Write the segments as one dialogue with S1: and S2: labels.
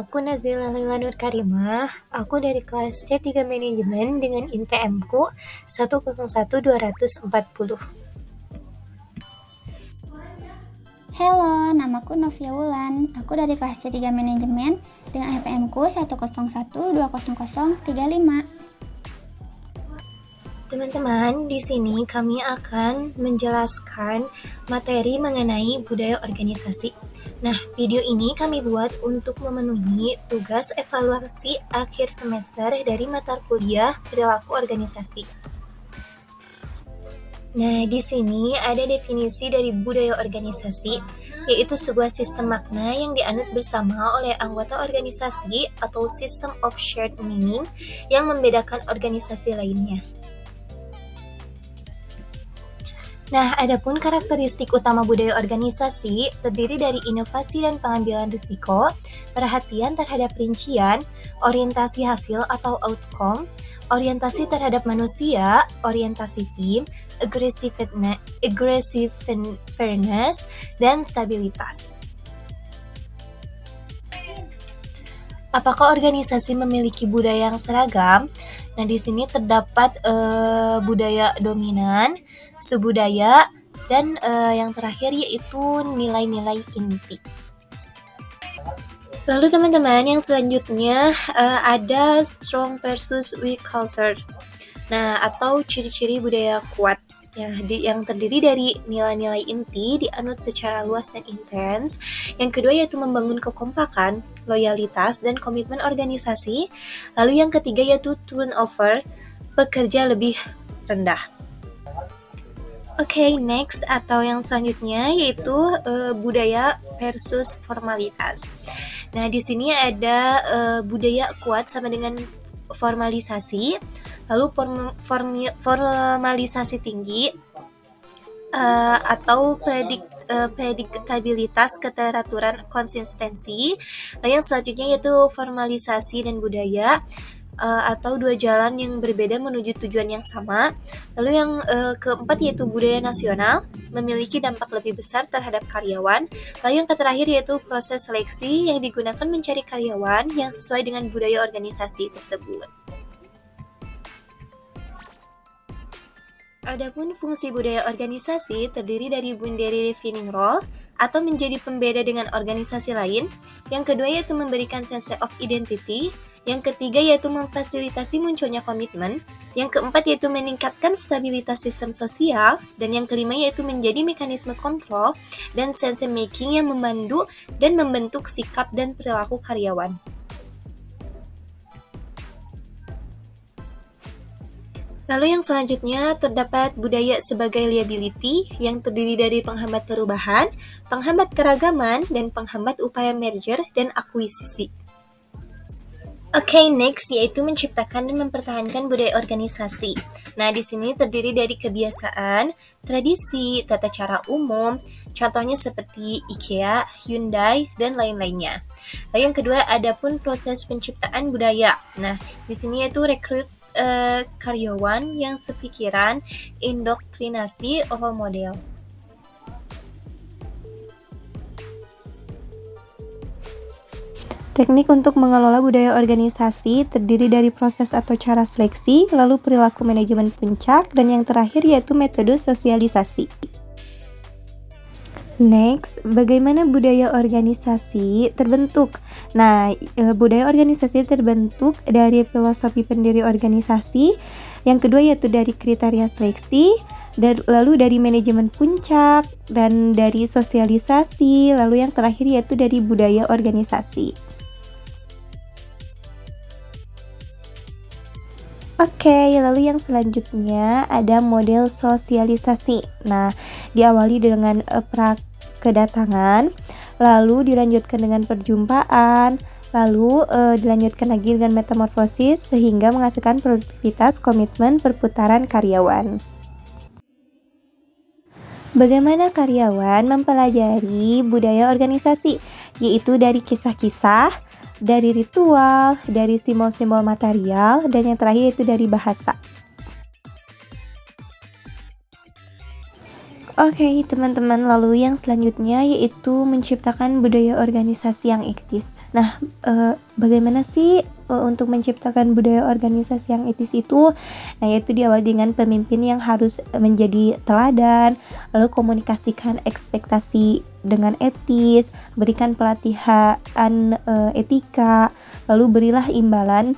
S1: Aku Nazila Laila Nur Karimah. Aku dari kelas C3 Manajemen dengan INPM-ku 101240.
S2: Halo, namaku Novia Wulan. Aku dari kelas C3 Manajemen dengan IPM-ku 101200035.
S1: Teman-teman, di sini kami akan menjelaskan materi mengenai budaya organisasi. Nah, video ini kami buat untuk memenuhi tugas evaluasi akhir semester dari mata kuliah perilaku organisasi. Nah, di sini ada definisi dari budaya organisasi, yaitu sebuah sistem makna yang dianut bersama oleh anggota organisasi atau system of shared meaning yang membedakan organisasi lainnya. Nah, adapun karakteristik utama budaya organisasi terdiri dari inovasi dan pengambilan risiko, perhatian terhadap rincian, orientasi hasil atau outcome, orientasi terhadap manusia, orientasi tim, aggressiveness, dan stabilitas. Apakah organisasi memiliki budaya yang seragam? Nah, di sini terdapat budaya dominan, subudaya, dan yang terakhir yaitu nilai-nilai inti. Lalu teman-teman, yang selanjutnya ada strong versus weak culture. Nah, atau ciri-ciri budaya kuat. Ya, yang terdiri dari nilai-nilai inti dianut secara luas dan intens. Yang kedua yaitu membangun kekompakan, loyalitas, dan komitmen organisasi. Lalu yang ketiga yaitu turnover, pekerja lebih rendah. Oke, next atau yang selanjutnya yaitu budaya versus formalitas. Nah, di sini ada budaya kuat sama dengan formalisasi, lalu formalisasi tinggi atau prediktabilitas, keteraturan, konsistensi. Lalu yang selanjutnya yaitu formalisasi dan budaya atau dua jalan yang berbeda menuju tujuan yang sama. Lalu yang keempat yaitu budaya nasional, memiliki dampak lebih besar terhadap karyawan. Lalu yang terakhir yaitu proses seleksi yang digunakan mencari karyawan yang sesuai dengan budaya organisasi tersebut. Adapun fungsi budaya organisasi terdiri dari boundary defining role atau menjadi pembeda dengan organisasi lain. Yang kedua yaitu memberikan sense of identity. Yang ketiga yaitu memfasilitasi munculnya komitmen. Yang keempat yaitu meningkatkan stabilitas sistem sosial. Dan yang kelima yaitu menjadi mekanisme kontrol dan sense making yang memandu dan membentuk sikap dan perilaku karyawan. Lalu yang selanjutnya terdapat budaya sebagai liability yang terdiri dari penghambat perubahan, penghambat keragaman, dan penghambat upaya merger dan akuisisi. Oke, next yaitu menciptakan dan mempertahankan budaya organisasi. Nah, di sini terdiri dari kebiasaan, tradisi, tata cara umum, contohnya seperti IKEA, Hyundai, dan lain-lainnya. Lalu yang kedua, adapun proses penciptaan budaya. Nah, di sini yaitu rekrut karyawan yang sepikiran, indoktrinasi, role model.
S3: Teknik untuk mengelola budaya organisasi terdiri dari proses atau cara seleksi, lalu perilaku manajemen puncak, dan yang terakhir yaitu metode sosialisasi. Next, bagaimana budaya organisasi terbentuk? Nah, budaya organisasi terbentuk dari filosofi pendiri organisasi, yang kedua yaitu dari kriteria seleksi, lalu dari manajemen puncak, dan dari sosialisasi, lalu yang terakhir yaitu dari budaya organisasi. Oke, lalu yang selanjutnya ada model sosialisasi. Nah, diawali dengan kedatangan, lalu dilanjutkan dengan perjumpaan, lalu dilanjutkan lagi dengan metamorfosis sehingga menghasilkan produktivitas, komitmen, perputaran karyawan. Bagaimana karyawan mempelajari budaya organisasi, yaitu dari kisah-kisah, dari ritual, dari simbol-simbol material, dan yang terakhir itu dari bahasa. Oke, teman-teman, lalu yang selanjutnya yaitu menciptakan budaya organisasi yang etis. Nah, bagaimana sih untuk menciptakan budaya organisasi yang etis itu? Nah, yaitu diawali dengan pemimpin yang harus menjadi teladan, lalu komunikasikan ekspektasi dengan etis, berikan pelatihan etika, lalu berilah imbalan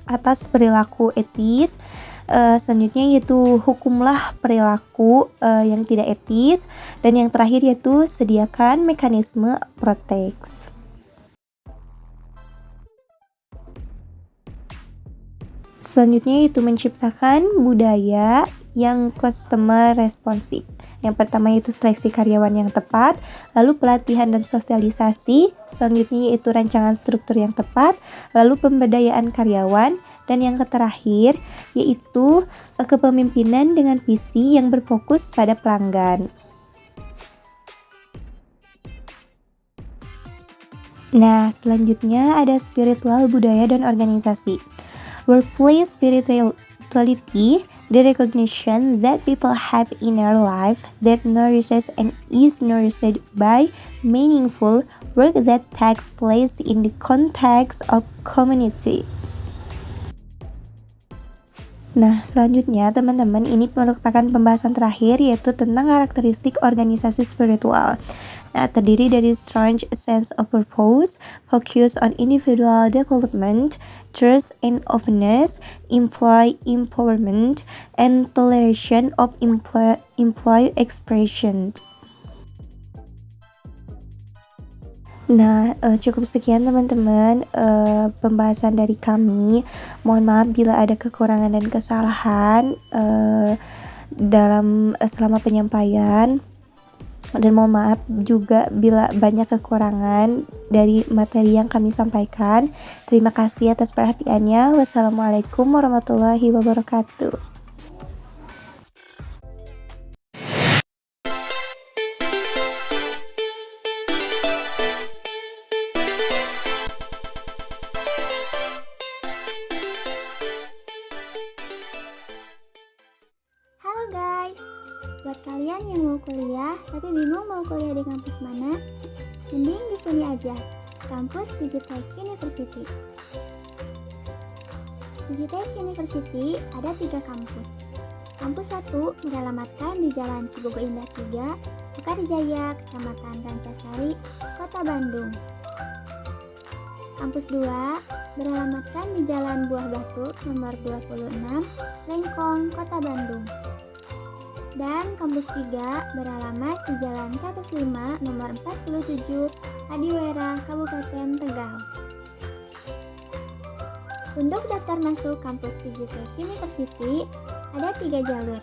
S3: atas perilaku etis. Selanjutnya yaitu hukumlah perilaku yang tidak etis, dan yang terakhir yaitu sediakan mekanisme proteks. Selanjutnya yaitu menciptakan budaya yang customer responsive. Yang pertama yaitu seleksi karyawan yang tepat, lalu pelatihan dan sosialisasi, selanjutnya yaitu rancangan struktur yang tepat, lalu pemberdayaan karyawan, dan yang terakhir yaitu kepemimpinan dengan visi yang berfokus pada pelanggan. Nah, selanjutnya ada spiritual budaya dan organisasi. Workplace spirituality, the recognition that people have inner life that nourishes and is nourished by meaningful work that takes place in the context of community. Nah, selanjutnya teman-teman, ini merupakan pembahasan terakhir yaitu tentang karakteristik organisasi spiritual. Nah, terdiri dari strong sense of purpose, focus on individual development, trust and openness, employee empowerment, and toleration of employee expression. Nah, cukup sekian teman-teman pembahasan dari kami. Mohon maaf bila ada kekurangan dan kesalahan selama penyampaian, dan mohon maaf juga bila banyak kekurangan dari materi yang kami sampaikan. Terima kasih atas perhatiannya. Wassalamualaikum warahmatullahi wabarakatuh.
S2: Halo guys, buat kalian yang mau kuliah tapi bingung mau kuliah di kampus mana, mending di sini aja, kampus Digitech University. Digitech University ada 3 kampus. Kampus 1 beralamatkan di Jalan Cibogo Indah 3, Mekarijaya, Kecamatan Rancasari, Kota Bandung. Kampus 2 beralamatkan di Jalan Buah Batu nomor 26, Lengkong, Kota Bandung. Dan kampus 3 beralamat di Jalan Katus 5 nomor 47, Adiwera, Kabupaten Tegal. Untuk daftar masuk kampus Digitech University ada 3 jalur.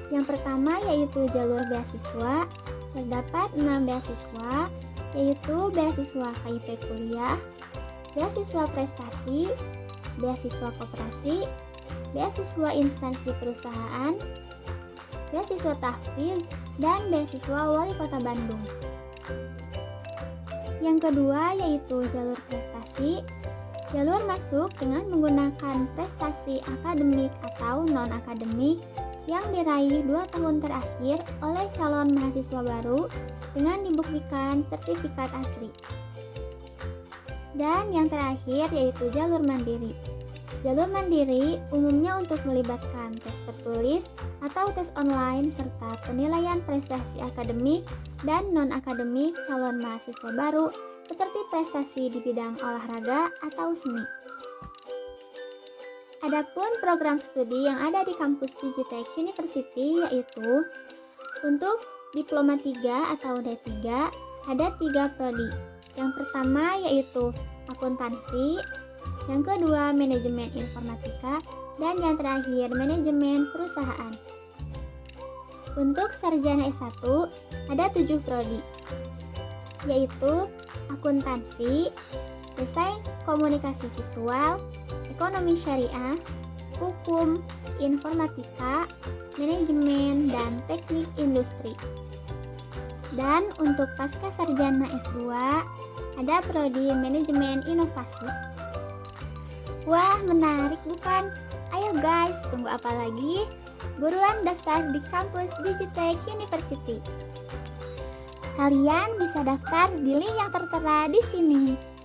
S2: Yang pertama yaitu jalur beasiswa. Terdapat 6 beasiswa, yaitu beasiswa KIP kuliah, beasiswa prestasi, beasiswa koperasi, beasiswa instansi perusahaan, beasiswa tahfiz, dan beasiswa Wali Kota Bandung. Yang kedua yaitu jalur prestasi. Jalur masuk dengan menggunakan prestasi akademik atau non-akademik yang diraih 2 tahun terakhir oleh calon mahasiswa baru dengan dibuktikan sertifikat asli. Dan yang terakhir yaitu jalur mandiri. Jalur mandiri umumnya untuk melibatkan tes tertulis atau tes online serta penilaian prestasi akademik dan non-akademik calon mahasiswa baru seperti prestasi di bidang olahraga atau seni. Adapun program studi yang ada di kampus Digitech University yaitu untuk Diploma 3 atau D3 ada 3 prodi. Yang pertama yaitu akuntansi, yang kedua manajemen informatika, dan yang terakhir manajemen perusahaan. Untuk sarjana S1 ada 7 prodi, yaitu akuntansi, desain komunikasi visual, ekonomi syariah, hukum, informatika, manajemen, dan teknik industri. Dan untuk pasca sarjana S2 ada prodi manajemen inovasi. Wah, menarik bukan? Ayo guys, tunggu apa lagi? Buruan daftar di kampus Digitech University. Kalian bisa daftar di link yang tertera di sini.